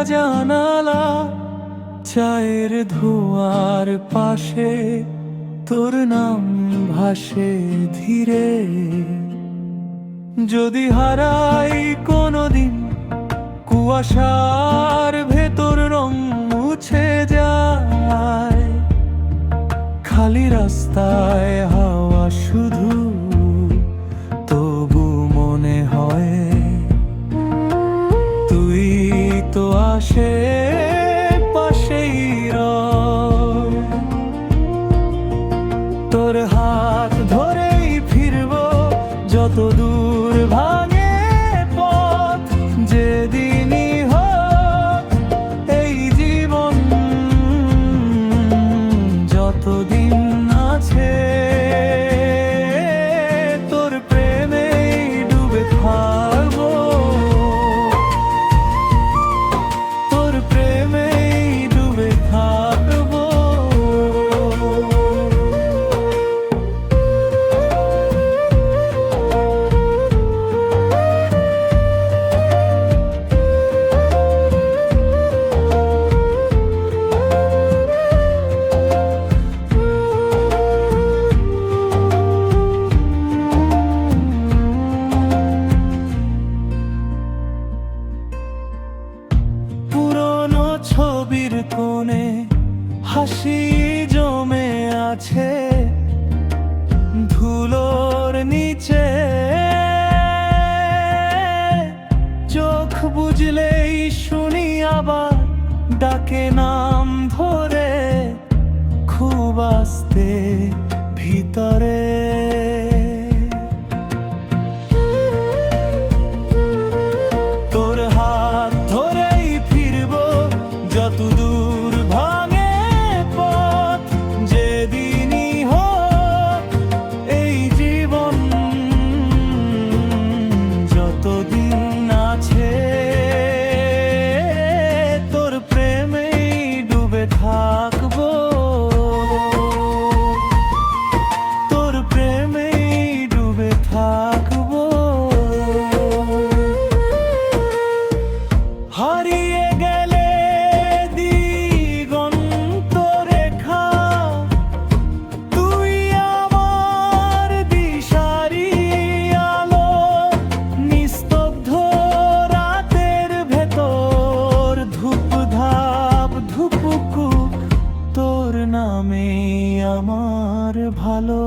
জানালা, চায়ের ধোয়ার পাশে তোর নাম ভাসে ধীরে। যদি হারাই কোনোদিন, কুয়াশার ভেতর রং মুছে যায়, খালি রাস্তায় হাওয়া শুধু, তবু মনে হয় তুই তো আসে পাশেই রয়। তোর হাত ধরেই ফিরবো যত দূর ভাঙে পথ, যেদিনই হোক এই জীবন, যতদিন আছে তোর প্রেমেই ডুবে থাকবো, তোর প্রেমেই ডুবে থাকবো। পুরনো ছবির কোণে হাসি জমে আছে ধুলোর নিচে, চোখ বুঝলেই শুনি আবার ডাকে নাম ধরে, খুব আস্তে ভিতরে। তোর হাত ধরেই ফিরবো যত দূর ভাঙে পথ, যেদিনই হোক এই জীবন, যতদিন আছে তোর প্রেমেই ডুবে থাকবো, তোর প্রেমেই ডুবে থাকবো। হারিয়ে গেলে দিগন্ত রেখা, তুই আমার দিশারি আলো, নিস্তব্ধ রাতের ভেতর ধূপ ধাপ ধুপুকু, তোর নামে আমার ভালো।